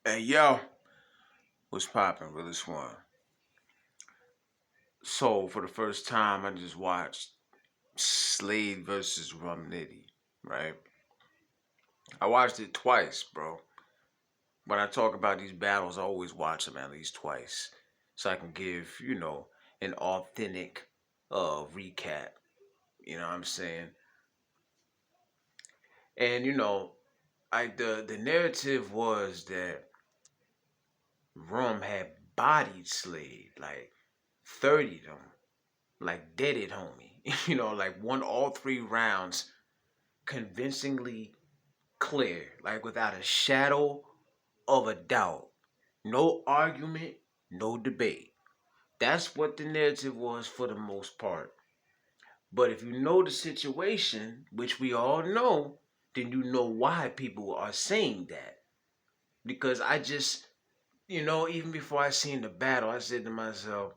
Hey yo, what's poppin', realest one? So for the first time, I just watched Slade versus Rum Nitty, right? I watched it twice, bro. When I talk about these battles, I always watch them at least twice, so I can give an authentic recap. You know what I'm saying? And I the narrative was that Rum had bodied Slade, like 30 of them, like did it, homie. Like won all 3 rounds convincingly clear, like without a shadow of a doubt. No argument, no debate. That's what the narrative was for the most part. But if you know the situation, which we all know, then you know why people are saying that. Because I just, even before I seen the battle, I said to myself,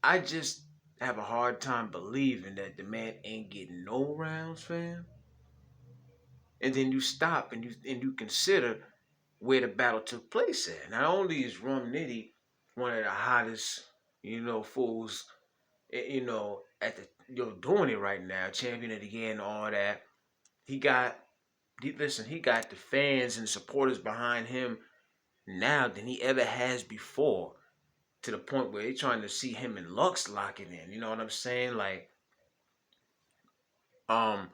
I just have a hard time believing that the man ain't getting no rounds, fam. And then you stop and you consider where the battle took place at. Not only is Rum Nitty one of the hottest, fools, at the doing it right now, champion of the year and all that. He got he got the fans and supporters behind him now than he ever has before. To the point where they're trying to see him and Lux lock it in. You know what I'm saying? Like, um,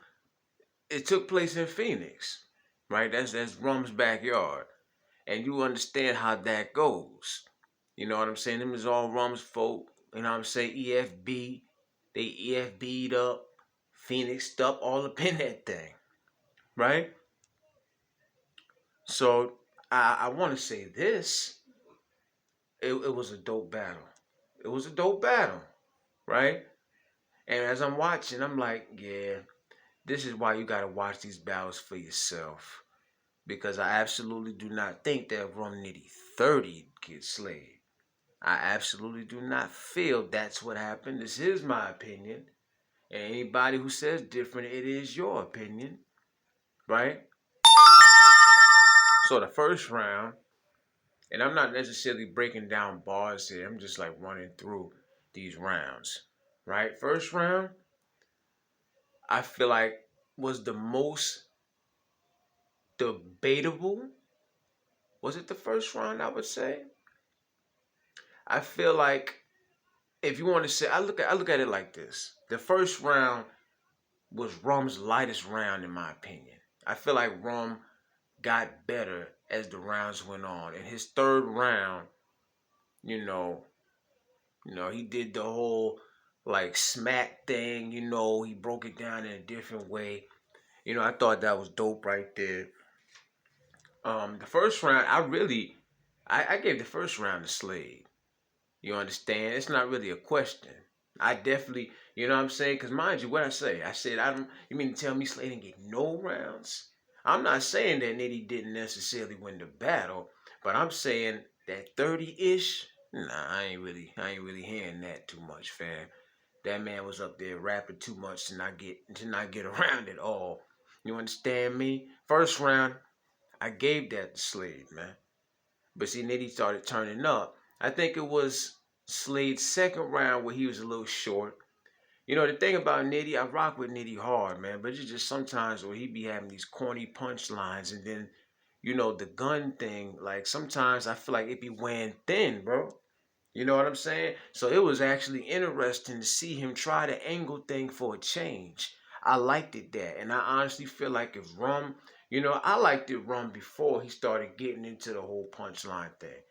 it took place in Phoenix, right? That's Rum's backyard, and you understand how that goes. You know what I'm saying? Them is all Rum's folk. You know what I'm saying? EFB, they EFB'd up, Phoenixed up, all up in that thing, right? So I want to say this. It was a dope battle. It was a dope battle, right? And as I'm watching, I'm like, yeah, this is why you gotta watch these battles for yourself. Because I absolutely do not think that Rum Nitty 30 Kyd Slade. I absolutely do not feel that's what happened. This is my opinion. And anybody who says different, it is your opinion, right? So the first round, and I'm not necessarily breaking down bars here, I'm just like running through these rounds, right? First round, I feel like was the most debatable. Was it the first round, I would say? I feel like if you want to say, I look at it like this. The first round was Rum's lightest round in my opinion. I feel like Rum got better as the rounds went on. In his third round, you know, he did the whole like smack thing, he broke it down in a different way. I thought that was dope right there. The first round, I gave the first round to Slade. You understand? It's not really a question. I definitely, you know what I'm saying? Because mind you, what I say? I said, I don't, you mean to tell me Slade didn't get no rounds? I'm not saying that Nitty didn't necessarily win the battle, but I'm saying that 30-ish, nah, I ain't really hearing that too much, fam. That man was up there rapping too much to not get around at all. You understand me? First round, I gave that to Slade, man. But see, Nitty started turning up. I think it was Slade's second round where he was a little short. The thing about Nitty, I rock with Nitty hard, man. But it's just sometimes where he be having these corny punchlines, and then, the gun thing. Like sometimes I feel like it be wearing thin, bro. You know what I'm saying? So it was actually interesting to see him try the angle thing for a change. I liked it that. And I honestly feel like if Rum, I liked it Rum before he started getting into the whole punchline thing.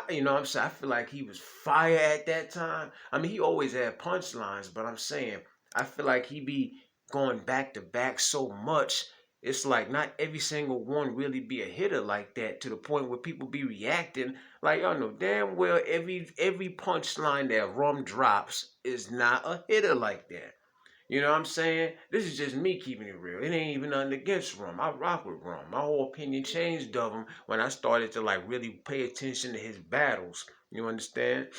You know what I'm saying? I feel like he was fire at that time. I mean, he always had punchlines, but I'm saying, I feel like he be going back to back so much. It's like not every single one really be a hitter like that to the point where people be reacting like y'all know damn well every punchline that Rum drops is not a hitter like that. You know what I'm saying? This is just me keeping it real. It ain't even nothing against Rum. I rock with Rum. My whole opinion changed of him when I started to like really pay attention to his battles. You understand?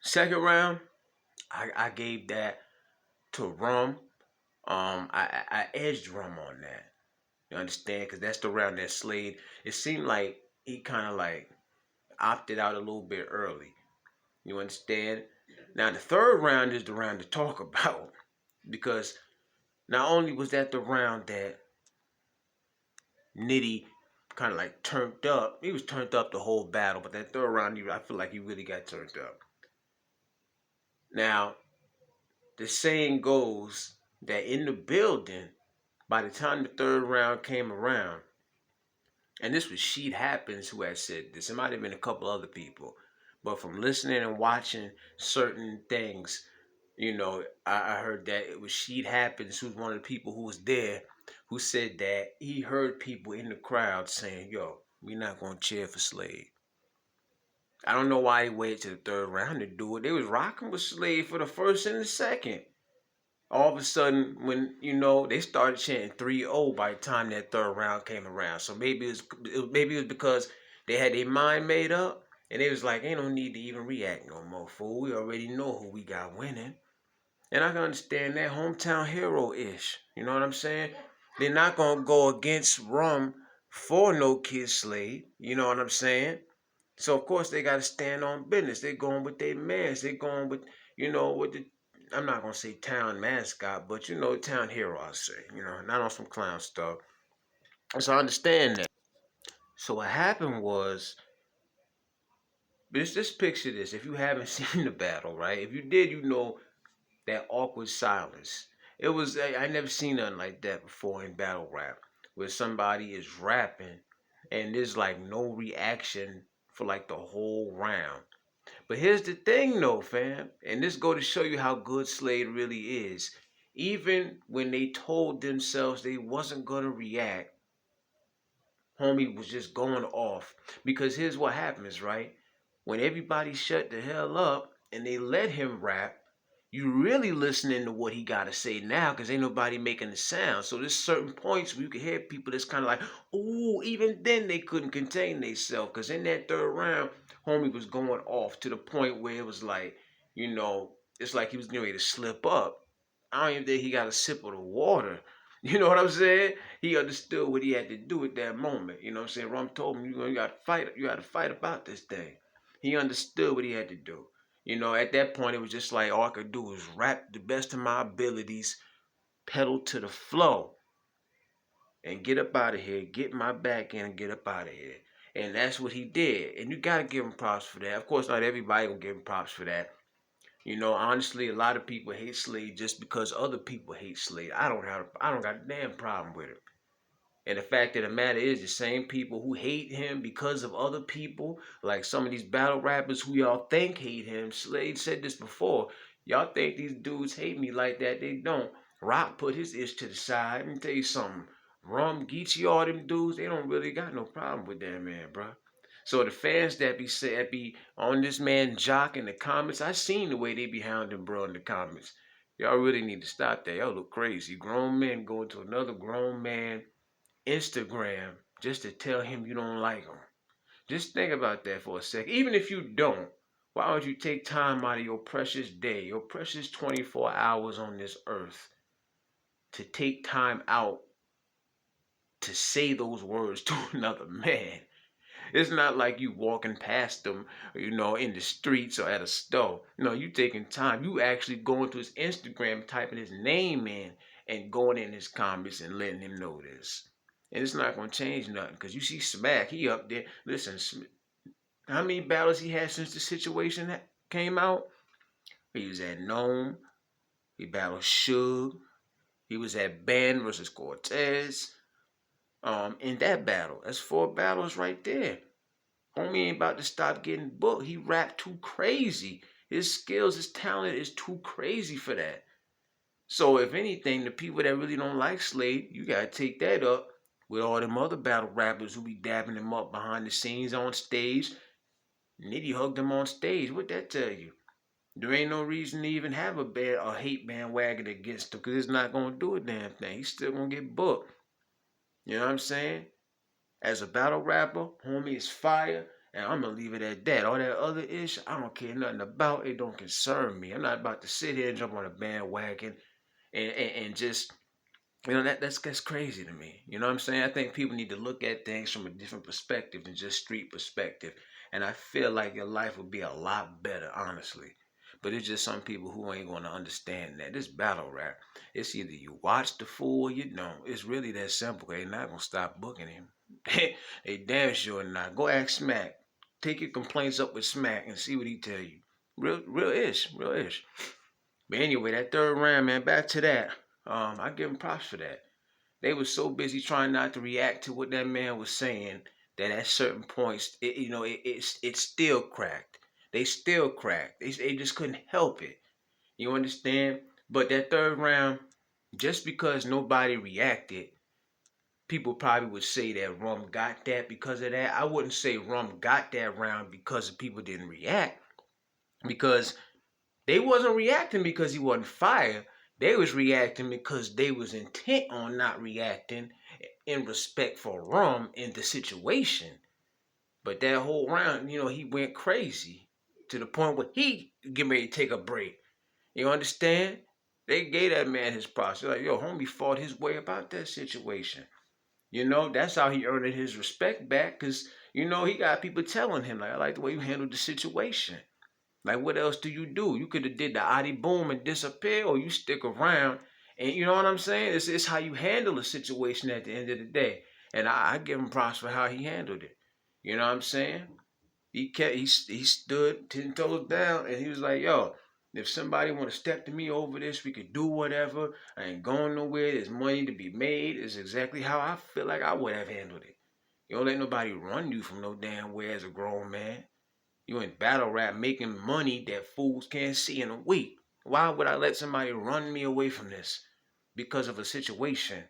Second round, I gave that to Rum. I edged Rum on that. You understand? Because that's the round that Slade, it seemed like he kind of like opted out a little bit early. You understand? Now, the third round is the round to talk about because not only was that the round that Nitty kind of like turned up, he was turned up the whole battle, but that third round, I feel like he really got turned up. Now, the saying goes that in the building, by the time the third round came around, and this was Sheet Happens who had said this, it might have been a couple other people, but from listening and watching certain things, I heard that it was Sheet Happens, who's one of the people who was there, who said that he heard people in the crowd saying, yo, we're not going to cheer for Slade. I don't know why he waited to the third round to do it. They was rocking with Slade for the first and the second. All of a sudden, when, they started chanting 3-0 by the time that third round came around. So maybe it was because they had their mind made up, and they was like, ain't no need to even react no more, fool. We already know who we got winning. And I can understand that hometown hero-ish. You know what I'm saying? They're not going to go against Rum for no Kyd Slade. You know what I'm saying? So, of course, they got to stand on business. They're going with their mans. They're going with, with the, I'm not going to say town mascot, but, town hero, I'll say. Not on some clown stuff. So I understand that. So what happened was, just picture this. If you haven't seen the battle, right? If you did, that awkward silence. It was, I never seen nothing like that before in battle rap, where somebody is rapping and there's like no reaction for like the whole round. But here's the thing though, fam, and this go to show you how good Slade really is. Even when they told themselves they wasn't gonna react, homie was just going off. Because here's what happens, right? When everybody shut the hell up and they let him rap, you really listening to what he got to say now because ain't nobody making the sound. So there's certain points where you can hear people that's kind of like, ooh, even then they couldn't contain themselves because in that third round, homie was going off to the point where it was like, it's like he was getting ready to slip up. I don't even think he got a sip of the water. You know what I'm saying? He understood what he had to do at that moment. You know what I'm saying? Rum told him, you got to fight. You got to fight about this thing. He understood what he had to do. At that point, it was just like all I could do was rap the best of my abilities, pedal to the flow, and get up out of here, get my back in and get up out of here. And that's what he did. And you got to give him props for that. Of course, not everybody going to give him props for that. Honestly, a lot of people hate Slade just because other people hate Slade. I don't got a damn problem with it. And the fact of the matter is, the same people who hate him because of other people, like some of these battle rappers who y'all think hate him, Slade said this before, y'all think these dudes hate me like that, they don't. Rock put his ish to the side. Let me tell you something. Rum, Geechee, all them dudes, they don't really got no problem with that man, bro. So the fans that be on this man jock in the comments, I seen the way they be hounding bro in the comments. Y'all really need to stop that. Y'all look crazy. Grown men going to another grown man Instagram just to tell him you don't like him. Just think about that for a second. Even if you don't, why don't you take time out of your precious day, your precious 24 hours on this earth, to take time out to say those words to another man? It's not like you walking past them, in the streets or at a store. No, you taking time. You actually going to his Instagram, typing his name in, and going in his comments and letting him know this. And it's not going to change nothing because you see Smack, he up there. Listen, how many battles he had since the situation came out? He was at Gnome. He battled Suge. He was at Ben versus Cortez. In that battle, that's 4 battles right there. Homie ain't about to stop getting booked. He rapped too crazy. His skills, his talent is too crazy for that. So if anything, the people that really don't like Slade, you gotta take that up with all them other battle rappers who be dabbing him up behind the scenes on stage. Nitty hugged him on stage. What that tell you? There ain't no reason to even have a hate bandwagon against him because it's not gonna do a damn thing. He's still gonna get booked. You know what I'm saying? As a battle rapper, homie is fire, and I'm gonna leave it at that. All that other ish, I don't care nothing about. It don't concern me. I'm not about to sit here and jump on a bandwagon and just You know, that's crazy to me. You know what I'm saying? I think people need to look at things from a different perspective than just street perspective. And I feel like your life would be a lot better, honestly. But it's just some people who ain't gonna understand that. This battle rap, it's either you watch the fool or you don't. It's really that simple. They're not gonna stop booking him. They damn sure not. Go ask Smack. Take your complaints up with Smack and see what he tell you. Real ish, real ish. But anyway, that third round, man, back to that. I give him props for that. They were so busy trying not to react to what that man was saying that at certain points, it still cracked. They still cracked. They just couldn't help it. You understand? But that third round, just because nobody reacted, people probably would say that Rum got that because of that. I wouldn't say Rum got that round because the people didn't react, because they wasn't reacting because he wasn't fire. They was reacting because they was intent on not reacting in respect for Rum in the situation. But that whole round, he went crazy to the point where he getting ready to take a break. You understand? They gave that man his props. They're like, yo, homie fought his way about that situation. That's how he earned his respect back, because, he got people telling him, like, I like the way you handled the situation. Like, what else do? You could have did the Adi boom and disappear, or you stick around. And you know what I'm saying? It's how you handle a situation at the end of the day. And I give him props for how he handled it. You know what I'm saying? He stood 10 toes down, and he was like, yo, if somebody want to step to me over this, we could do whatever. I ain't going nowhere. There's money to be made. It's exactly how I feel like I would have handled it. You don't let nobody run you from no damn where as a grown man. You in battle rap making money that fools can't see in a week. Why would I let somebody run me away from this because of a situation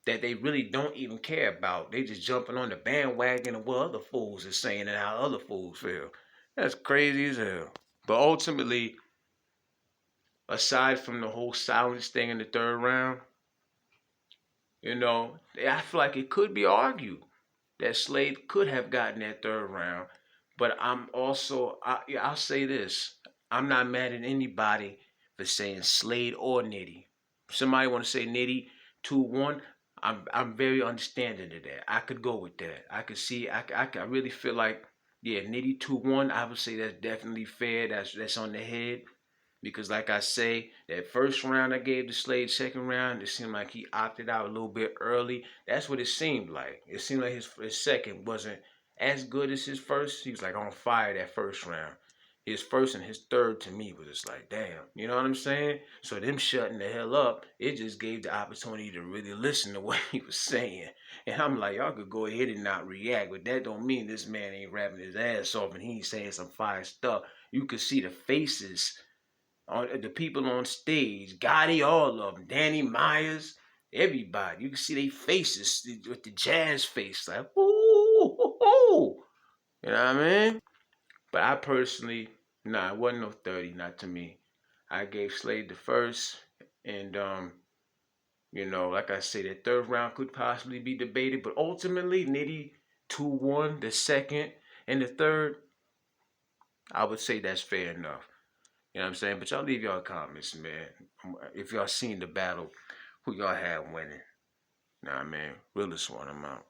that they really don't even care about? They just jumping on the bandwagon of what other fools are saying and how other fools feel. That's crazy as hell. But ultimately, aside from the whole silence thing in the third round, I feel like it could be argued that Slade could have gotten that third round. But I'll say this. I'm not mad at anybody for saying Slade or Nitty. Somebody want to say Nitty 2-1. I'm very understanding of that. I could go with that. I could see. I really feel like, yeah, Nitty 2-1. I would say that's definitely fair. That's on the head. Because like I say, that first round I gave to Slade, second round, it seemed like he opted out a little bit early. That's what it seemed like. It seemed like his second wasn't as good as his first. He was like on fire that first round. His first and his third to me was just like, damn. You know what I'm saying? So them shutting the hell up, it just gave the opportunity to really listen to what he was saying. And I'm like, y'all could go ahead and not react, but that don't mean this man ain't rapping his ass off and he ain't saying some fire stuff. You could see the faces on the people on stage, Gotti, all of them, Danny Myers, everybody. You can see their faces with the jazz face, like, ooh, ooh, ooh. You know what I mean? But I personally, nah, it wasn't no 30, not to me. I gave Slade the first, and like I said, that third round could possibly be debated, but ultimately, Nitty 2-1, the second, and the third, I would say that's fair enough. You know what I'm saying? But y'all leave y'all comments, man. If y'all seen the battle, who y'all had winning. Nah, man. Realest one, I'm out.